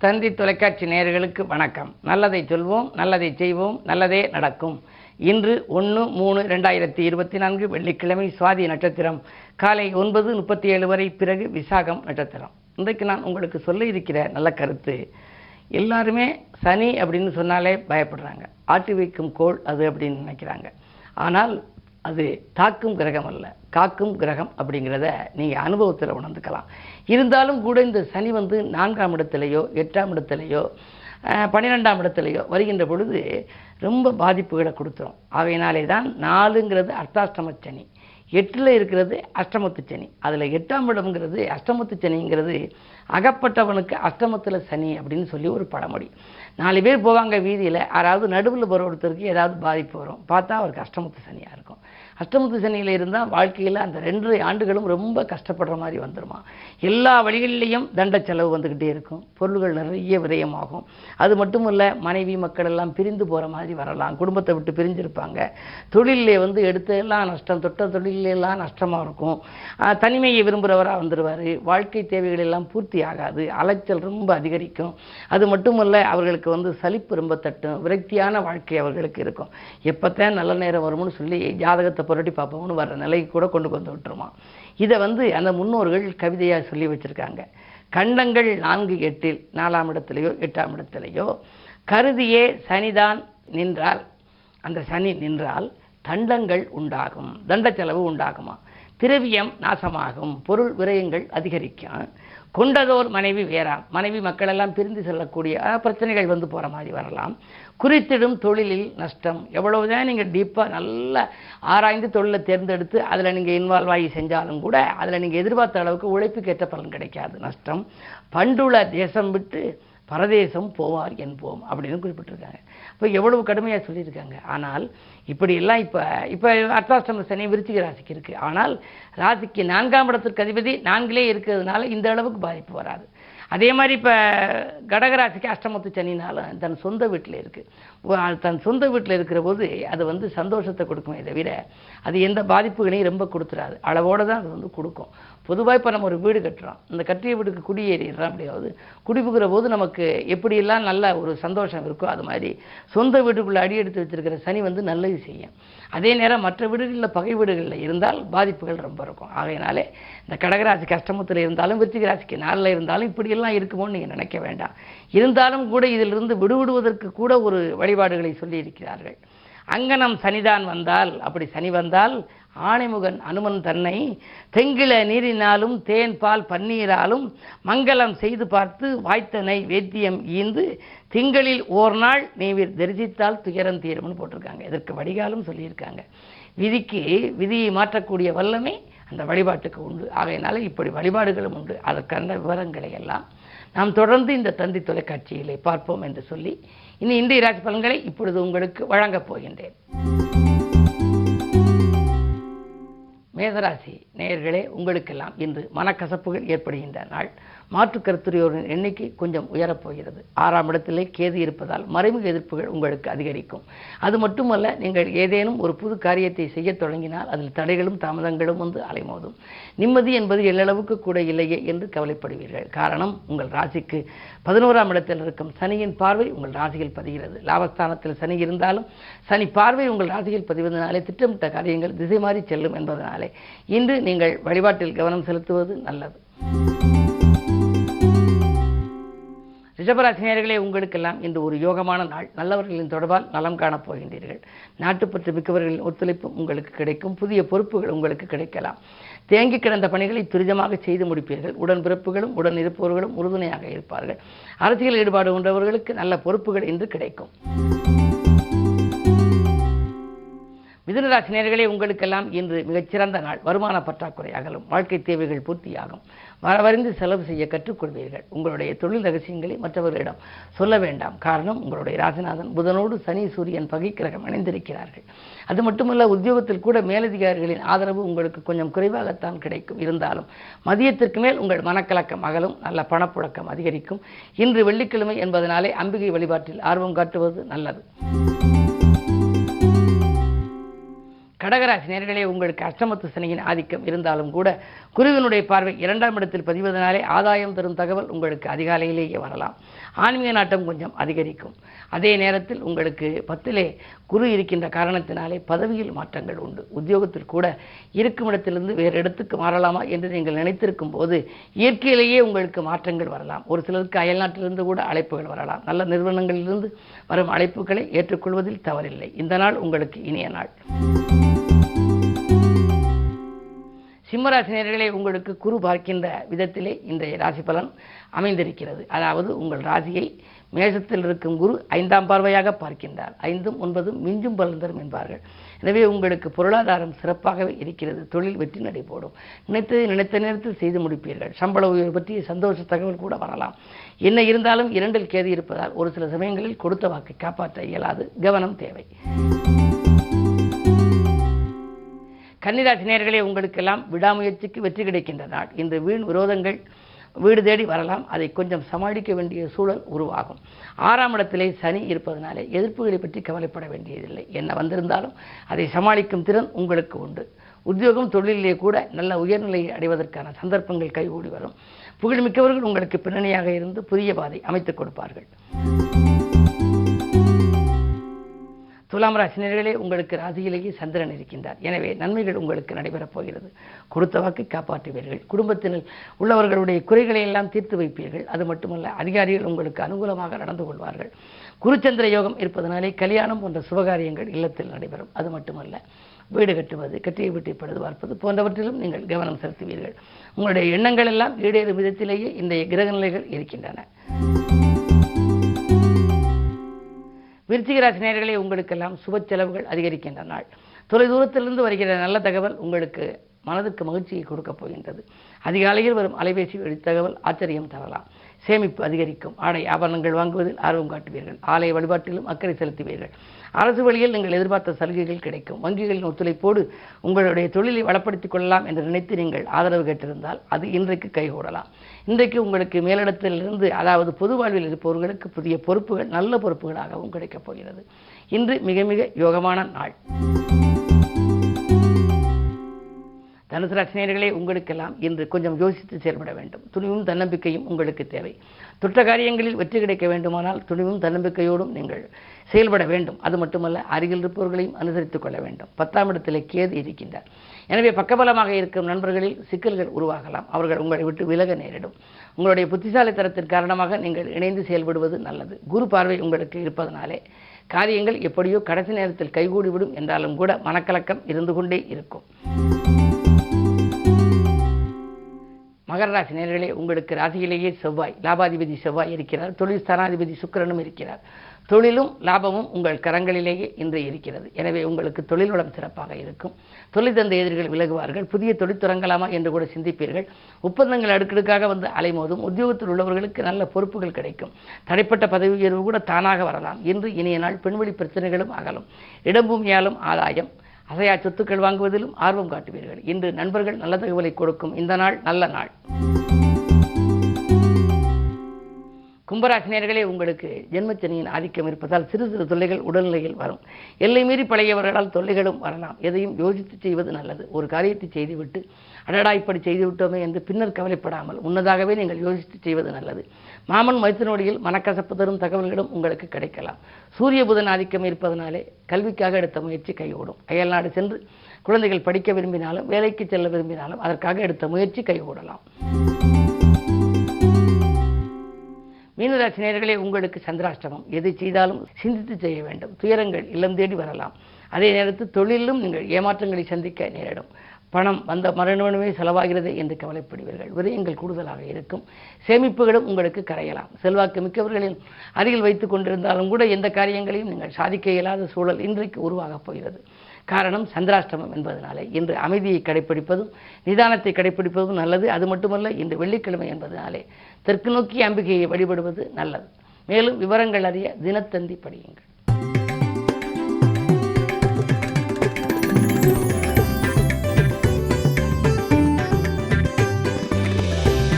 தந்தி தொலைக்காட்சி நேயர்களுக்கு வணக்கம். நல்லதை சொல்வோம், நல்லதை செய்வோம், நல்லதே நடக்கும். இன்று 1/3/2024 வெள்ளிக்கிழமை, சுவாதி நட்சத்திரம், காலை 9:37 வரை, பிறகு விசாகம் நட்சத்திரம். இன்றைக்கு நான் உங்களுக்கு சொல்ல இருக்கிற நல்ல கருத்து, எல்லாருமே சனி அப்படின்னு சொன்னாலே பயப்படுறாங்க. ஆட்டி வைக்கும் கோள் அது அப்படின்னு நினைக்கிறாங்க. ஆனால் அது தாக்கும் கிரகம் அல்ல, காக்கும் கிரகம் அப்படிங்கிறத நீங்கள் அனுபவத்தில் உணர்ந்துக்கலாம். இருந்தாலும் கூட இந்த சனி 4ஆம் இடத்துலையோ 8ஆம் இடத்துலையோ 12ஆம் இடத்துலையோ வருகின்ற பொழுது ரொம்ப பாதிப்புகளை கொடுத்துரும். ஆகையினாலே தான் 4ங்கிறது அர்த்தாஷ்டம சனி, 8ல் இருக்கிறது அஷ்டமத்து சனி. அதில் 8ஆம் இடம்ங்கிறது அஷ்டமத்து சனிங்கிறது அகப்பட்டவனுக்கு அஷ்டமத்தில் சனி அப்படின்னு சொல்லி ஒரு பழமொழி. 4 பேர் போவாங்க வீதியில், யாராவது நடுவில் போகிற ஒருத்தருக்கு ஏதாவது பாதிப்பு வரும், பார்த்தா அவருக்கு அஷ்டமத்து சனியாக இருக்கும். அஷ்டமத்து சனியில் இருந்தால் வாழ்க்கையில் அந்த 2 ஆண்டுகளும் ரொம்ப கஷ்டப்படுற மாதிரி வந்துடுமா. எல்லா வழிகளிலையும் தண்ட செலவு வந்துக்கிட்டே இருக்கும், பொருள்கள் நிறைய விரயமாகும். அது மட்டும் இல்லை, மனைவி மக்கள் எல்லாம் பிரிந்து போகிற மாதிரி வரலாம், குடும்பத்தை விட்டு பிரிஞ்சிருப்பாங்க. தொழிலே எடுத்தெல்லாம் நஷ்டம், தொட்ட தொழிலெல்லாம் நஷ்டமாக இருக்கும். தனிமையை விரும்புகிறவராக வந்துடுவார். வாழ்க்கை தேவைகள் எல்லாம் பூர்த்தி ஆகாது, அலைச்சல் ரொம்ப அதிகரிக்கும். அது மட்டுமல்ல, அவர்களுக்கு சலிப்பு ரொம்ப தட்டும், விரக்தியான வாழ்க்கை அவர்களுக்கு இருக்கும். எப்போத்தான் நல்ல நேரம் வரும்னு சொல்லி ஜாதகத்தை புரட்டி பார்ப்போம்னு வர்ற நிலைக்கு கூட கொண்டு வந்து விட்டுருமா. இதை அந்த முன்னோர்கள் கவிதையாக சொல்லி வச்சுருக்காங்க. கண்டங்கள் 4-8 4ஆம் இடத்துலையோ 8ஆம் இடத்துலையோ கருதியே சனிதான் நின்றால், அந்த சனி நின்றால் தண்டங்கள் உண்டாகும், தண்ட செலவு உண்டாகுமா, திரவியம் நாசமாகும், பொருள் விரயங்கள் அதிகரிக்கும். கொண்டதோர் மனைவி வேறாம், மனைவி மக்கள் எல்லாம் பிரிந்து செல்லக்கூடிய பிரச்சனைகள் போகிற மாதிரி வரலாம். குறித்திடும் தொழிலில் நஷ்டம். எவ்வளவுதான் நீங்கள் டீப்பாக நல்லா ஆராய்ந்து தொழிலை தேர்ந்தெடுத்து அதில் நீங்கள் இன்வால்வ் ஆகி செஞ்சாலும் கூட அதில் நீங்கள் எதிர்பார்த்த அளவுக்கு உழைப்புக்கேற்ற பலன் கிடைக்காது, நஷ்டம். பண்டுள்ள தேசம் விட்டு பரதேசம் போவார் என்போம் அப்படின்னு குறிப்பிட்டிருக்காங்க. இப்போ எவ்வளவு கடுமையாக சொல்லியிருக்காங்க. ஆனால் இப்படியெல்லாம் இப்போ அர்த்தாஷ்டம சனி விருச்சிக ராசிக்கு இருக்குது. ஆனால் ராசிக்கு 4ஆம் இடத்திற்கு அதிபதி 4லே இருக்கிறதுனால இந்த அளவுக்கு பாதிப்பு வராது. அதே மாதிரி இப்போ கடகராசிக்கு அஷ்டமத்து சனினால தன் சொந்த வீட்டில் இருக்குது. தன் சொந்த வீட்டில் இருக்கிற போது அது சந்தோஷத்தை கொடுக்குமே தவிர அது எந்த பாதிப்புகளையும் ரொம்ப கொடுத்துடாது, அளவோடு தான் அது கொடுக்கும். பொதுவாக இப்போ நம்ம ஒரு வீடு கட்டுறோம், அந்த கட்டிய வீட்டுக்கு குடியேறிடுறோம். அப்படியாவது குடிபுகிற போது நமக்கு எப்படியெல்லாம் நல்ல ஒரு சந்தோஷம் இருக்கோ அது மாதிரி சொந்த வீட்டுக்குள்ளே அடி எடுத்து வச்சிருக்கிற சனி நல்லது செய்யும். அதே நேரம் மற்ற வீடுகளில், பகை வீடுகளில் இருந்தால் பாதிப்புகள் ரொம்ப இருக்கும். ஆகையினாலே இந்த கடகராசிக்கு அஷ்டமத்தில் இருந்தாலும் விருச்சிக ராசிக்கு 4ல் இருந்தாலும் இப்படியெல்லாம் இருக்குமோன்னு நீங்கள் நினைக்க வேண்டாம். இருந்தாலும் கூட இதிலிருந்து விடுவிடுவதற்கு கூட ஒரு வழிபாடுகளை சொல்லியிருக்கிறார்கள். அங்கனம் சனிதான் வந்தால், அப்படி சனி வந்தால் ஆணைமுகன் அனுமன் தன்னை தெங்கில நீரினாலும் தேன் பால் பன்னீராலும் மங்களம் செய்து பார்த்து வாய்த்தனை வேத்தியம் ஈந்து திங்களில் ஓர் நாள் நீவிர் தரிசித்தால் துயரம் தீரும்னு போட்டிருக்காங்க. இதற்கு வடிகாலும் சொல்லியிருக்காங்க. விதிக்கு விதியை மாற்றக்கூடிய வல்லமை அந்த வழிபாட்டுக்கு உண்டு. ஆகையினால இப்படி வழிபாடுகளும் உண்டு. அதற்கான விவரங்களை எல்லாம் நாம் தொடர்ந்து இந்த தந்தி தொலைக்காட்சியிலே பார்ப்போம் என்று சொல்லி இன்றைய ராசி பலன்களை இப்பொழுது உங்களுக்கு வழங்கப் போகின்றேன். மேசராசி நேயர்களே, உங்களுக்கெல்லாம் இன்று மனக்கசப்புகள் ஏற்படுகின்ற நாள். மாற்று கருத்துரையோரின் எண்ணிக்கை கொஞ்சம் உயரப்போகிறது. 6ஆம் இடத்திலே கேது இருப்பதால் மறைமுக எதிர்ப்புகள் உங்களுக்கு அதிகரிக்கும். அது மட்டுமல்ல, நீங்கள் ஏதேனும் ஒரு புது காரியத்தை செய்ய தொடங்கினால் அதில் தடைகளும் தாமதங்களும் அலைமோதும். நிம்மதி என்பது எல்லளவுக்கு கூட இல்லையே என்று கவலைப்படுவீர்கள். காரணம், உங்கள் ராசிக்கு 11ஆம் இடத்தில் இருக்கும் சனியின் பார்வை உங்கள் ராசியில் பதிகிறது. லாபஸ்தானத்தில் சனி இருந்தாலும் சனி பார்வை உங்கள் ராசியில் பதிவதனாலே திட்டமிட்ட காரியங்கள் திசை மாறி செல்லும் என்பதனாலே இன்று நீங்கள் வழிபாட்டில் கவனம் செலுத்துவது நல்லது. ரிஷபராசினியர்களே, உங்களுக்கெல்லாம் இன்று ஒரு யோகமான நாள். நல்லவர்களின் தொடர்பால் நலம் காணப் போகின்றீர்கள். நாட்டுப்பற்று மிக்கவர்களின் ஒத்துழைப்பும் உங்களுக்கு கிடைக்கும். புதிய பொறுப்புகள் உங்களுக்கு கிடைக்கலாம். தேங்கி கிடந்த பணிகளை துரிதமாக செய்து முடிப்பீர்கள். உடன்பிறப்புகளும் உடன் இருப்பவர்களும் உறுதுணையாக இருப்பார்கள். அரசியல் ஈடுபாடு கொண்டவர்களுக்கு நல்ல பொறுப்புகள் இன்று கிடைக்கும். மிதுனராசி நேயர்களே, உங்களுக்கெல்லாம் இன்று மிகச்சிறந்த நாள். வருமான பற்றாக்குறை அகலும், வாழ்க்கை தேவைகள் பூர்த்தியாகும். வரவறிந்து செலவு செய்ய கற்றுக்கொள்வீர்கள். உங்களுடைய தொழில் ரகசியங்களை மற்றவர்களிடம் சொல்ல வேண்டாம். காரணம், உங்களுடைய ராசிநாதன் புதனோடு சனி சூரியன் பகை கிரகம் இணைந்திருக்கிறார்கள். அது மட்டுமல்ல, உத்தியோகத்தில் கூட மேலதிகாரிகளின் ஆதரவு உங்களுக்கு கொஞ்சம் குறைவாகத்தான் கிடைக்கும். இருந்தாலும் மதியத்திற்கு மேல் உங்கள் மனக்கலக்கம் அகலும், நல்ல பணப்புழக்கம் அதிகரிக்கும். இன்று வெள்ளிக்கிழமை என்பதனாலே அம்பிகை வழிபாட்டில் ஆர்வம் காட்டுவது நல்லது. கடகராசி நேயர்களே, உங்களுக்கு அஷ்டமத்து சனியின் ஆதிக்கம் இருந்தாலும் கூட குருவினுடைய பார்வை 2ஆம் இடத்தில் பதிவதனாலே ஆதாயம் தரும் தகவல் உங்களுக்கு அதிகாலையிலேயே வரலாம். ஆன்மீக நாட்டம் கொஞ்சம் அதிகரிக்கும். அதே நேரத்தில் உங்களுக்கு 10லே குரு இருக்கின்ற காரணத்தினாலே பதவியில் மாற்றங்கள் உண்டு. உத்தியோகத்தில் கூட இருக்கும் இடத்திலிருந்து வேறு இடத்துக்கு மாறலாமா என்று நீங்கள் நினைத்திருக்கும் போது இயற்கையிலேயே உங்களுக்கு மாற்றங்கள் வரலாம். ஒரு சிலருக்கு அயல்நாட்டிலிருந்து கூட அழைப்புகள் வரலாம். நல்ல நிறுவனங்களிலிருந்து வரும் அழைப்புகளை ஏற்றுக்கொள்வதில் தவறில்லை. இந்த நாள் உங்களுக்கு இனிய நாள். சிம்மராசி நேயர்களே, உங்களுக்கு குரு பார்க்கின்ற விதத்திலே இன்றைய ராசி பலன் அமைந்திருக்கிறது. அதாவது உங்கள் ராசியை மேஷத்தில் இருக்கும் குரு 5ஆம் பார்வையாக பார்க்கின்றார். 5ம் 9ம் மிஞ்சும் பலன் தரும் என்பார்கள். எனவே உங்களுக்கு பொருளாதாரம் சிறப்பாகவே இருக்கிறது. தொழில் வெற்றி நடைபோடும். நினைத்ததை நினைத்த நேரத்தில் செய்து முடிப்பீர்கள். சம்பள உயர்வு பற்றிய சந்தோஷ தகவல் கூட வரலாம். என்ன இருந்தாலும் 2இல் கேது இருப்பதால் ஒரு சில சமயங்களில் கொடுத்த வாக்கை காப்பாற்ற இயலாது. கவனம் தேவை. கன்னிராசி நேயர்களே, உங்களுக்கெல்லாம் விடாமுயற்சிக்கு வெற்றி கிடைக்கின்ற நாள். இன்று வீண் விரோதங்கள் வீடு தேடி வரலாம். அதை கொஞ்சம் சமாளிக்க வேண்டிய சூழல் உருவாகும். 6ஆம் இடத்திலே சனி இருப்பதனாலே எதிர்ப்புகளை பற்றி கவலைப்பட வேண்டியதில்லை. என்ன வந்திருந்தாலும் அதை சமாளிக்கும் திறன் உங்களுக்கு உண்டு. உத்தியோகம் தொழிலிலே கூட நல்ல உயர்நிலையை அடைவதற்கான சந்தர்ப்பங்கள் கைகூடி வரும். புகழ்மிக்கவர்கள் உங்களுக்கு பின்னணியாக இருந்து புதிய பாதை அமைத்துக் கொடுப்பார்கள். துலாம் ராசி நேயர்களே, உங்களுக்கு ராசியிலேயே சந்திரன் இருக்கின்றார். எனவே நன்மைகள் உங்களுக்கு நடைபெறப் போகிறது. கொடுத்த வாக்கை காப்பாற்றுவீர்கள். குடும்பத்தில் உள்ளவர்களுடைய குறைகளை எல்லாம் தீர்த்து வைப்பீர்கள். அது மட்டுமல்ல, அதிகாரிகள் உங்களுக்கு அனுகூலமாக நடந்து கொள்வார்கள். குருச்சந்திர யோகம் இருப்பதனாலே கல்யாணம் போன்ற சுபகாரியங்கள் இல்லத்தில் நடைபெறும். அது மட்டுமல்ல, வீடு கட்டுவது, கட்டிய வீட்டை பழுது பார்ப்பது போன்றவற்றிலும் நீங்கள் கவனம் செலுத்துவீர்கள். உங்களுடைய எண்ணங்கள் எல்லாம் ஈடேறும் விதத்திலேயே இன்றைய கிரக நிலைகள் இருக்கின்றன. விருச்சிக ராசி நேயர்களே, உங்களுக்கெல்லாம் சுப செலவுகள் அதிகரிக்கின்ற நாள். தொலைதூரத்திலிருந்து வருகிற நல்ல தகவல் உங்களுக்கு மனதுக்கு மகிழ்ச்சியை கொடுக்கப் போகின்றது. அதிகாலையில் வரும் அலைபேசி வழி தகவல் ஆச்சரியம் தரலாம். சேமிப்பு அதிகரிக்கும். ஆடை ஆபரணங்கள் வாங்குவதில் ஆர்வம் காட்டுவீர்கள். ஆலய வழிபாட்டிலும் அக்கறை செலுத்துவீர்கள். அரசு வழியில் நீங்கள் எதிர்பார்த்த சலுகைகள் கிடைக்கும். வங்கிகளின் ஒத்துழைப்போடு உங்களுடைய தொழிலை வளப்படுத்திக் கொள்ளலாம் என்று நினைத்து நீங்கள் ஆதரவு கேட்டிருந்தால் அது இன்றைக்கு கைகூடலாம். இன்றைக்கு உங்களுக்கு மேலிடத்திலிருந்து, அதாவது பொது வாழ்வில் இருப்பவர்களுக்கு புதிய பொறுப்புகள் நல்ல பொறுப்புகளாகவும் கிடைக்கப் போகிறது. இன்று மிக மிக யோகமான நாள். தனுசு ராசி நேயர்களே, உங்களுக்கெல்லாம் இன்று கொஞ்சம் யோசித்து செயல்பட வேண்டும். துணிவும் தன்னம்பிக்கையும் உங்களுக்கு தேவை. தொட்ட காரியங்களில் வெற்றி கிடைக்க வேண்டுமானால் துணிவும் தன்னம்பிக்கையோடும் நீங்கள் செயல்பட வேண்டும். அது மட்டுமல்ல, அருகில் இருப்பவர்களையும் அனுசரித்துக் கொள்ள வேண்டும். 10ஆம் இடத்திலே கேது இருக்கின்றார். எனவே பக்கபலமாக இருக்கும் நண்பர்களில் சிக்கல்கள் உருவாகலாம். அவர்கள் உங்களை விட்டு விலக நேரிடும். உங்களுடைய புத்திசாலித்தனத்தின் காரணமாக நீங்கள் இணைந்து செயல்படுவது நல்லது. குரு பார்வை உங்களுக்கு இருப்பதனாலே காரியங்கள் எப்படியோ கடைசி நேரத்தில் கைகூடிவிடும் என்றாலும் கூட மனக்கலக்கம் இருந்து கொண்டே இருக்கும். மகர ராசி நேயர்களே, உங்களுக்கு ராசியிலேயே செவ்வாய், லாபாதிபதி செவ்வாய் இருக்கிறார். தொழில் ஸ்தானாதிபதி சுக்கிரனும் இருக்கிறார். தொழிலும் லாபமும் உங்கள் கரங்களிலேயே இன்று இருக்கிறது. எனவே உங்களுக்கு தொழில் வளம் சிறப்பாக இருக்கும். தொழில் தந்த எதிரிகள் விலகுவார்கள். புதிய தொழில் தொடங்கலாமா என்று கூட சிந்திப்பீர்கள். ஒப்பந்தங்கள் அடுக்கடுக்காக வந்து அலைமோதும். உத்தியோகத்தில் உள்ளவர்களுக்கு நல்ல பொறுப்புகள் கிடைக்கும். தடைப்பட்ட பதவி உயர்வு கூட தானாக வரலாம். இன்று இனிய நாள். பெண்வெளி பிரச்சனைகளும் அகலும். இடம்பூமியாலும் ஆதாயம். அசையா சொத்துக்கள் வாங்குவதிலும் ஆர்வம் காட்டுவீர்கள். இன்று நண்பர்கள் நல்ல தகவலை கொடுக்கும் இந்த நாள் நல்ல நாள். கும்பராசி நேயர்களே, உங்களுக்கு ஜென்மச்சனியின் ஆதிக்கம் இருப்பதால் சிறு சிறு தொல்லைகள் உடல்நிலையில் வரும். எல்லை மீறி பழையவர்களால் தொல்லைகளும் வரலாம். எதையும் யோசித்து செய்வது நல்லது. ஒரு காரியத்தை செய்துவிட்டு அடடா இப்படி செய்துவிட்டோமே என்று பின்னர் கவலைப்படாமல் முன்னதாகவே நீங்கள் யோசித்து செய்வது நல்லது. மாமன் மைத்துனோடியில் மனக்கசப்பு தரும் தகவல்களும் உங்களுக்கு கிடைக்கலாம். சூரிய புதன் ஆதிக்கம் இருப்பதனாலே கல்விக்காக எடுத்த முயற்சி கைகூடும். அயல்நாடு சென்று குழந்தைகள் படிக்க விரும்பினாலும் வேலைக்கு செல்ல விரும்பினாலும் அதற்காக எடுத்த முயற்சி கைகூடலாம். மீனராசி நேயர்களே, உங்களுக்கு சந்திராஷ்டமம். எதை செய்தாலும் சிந்தித்து செய்ய வேண்டும். துயரங்கள் இல்லம் தேடி வரலாம். அதே நேரத்தில் தொழிலும் நீங்கள் ஏமாற்றங்களை சந்திக்க நேரிடும். பணம் வந்த மறுநிமிடமே செலவாகிறது என்று கவலைப்படுவீர்கள். விரயங்கள் கூடுதலாக இருக்கும். சேமிப்புகளும் உங்களுக்கு கரையலாம். செல்வாக்கு மிக்கவர்களின் அருகில் வைத்துக் கொண்டிருந்தாலும் கூட எந்த காரியங்களையும் நீங்கள் சாதிக்க இயலாத சூழல் இன்றைக்கு உருவாகப் போகிறது. காரணம் சந்திராஷ்டமம் என்பதனாலே இன்று அமைதியை கடைப்பிடிப்பதும் நிதானத்தை கடைப்பிடிப்பதும் நல்லது. அது மட்டுமல்ல, இன்று வெள்ளிக்கிழமை என்பதனாலே தெற்கு நோக்கி அம்பிகையை வழிபடுவது நல்லது. மேலும் விவரங்கள் அறிய தினத்தந்தி படியுங்கள்.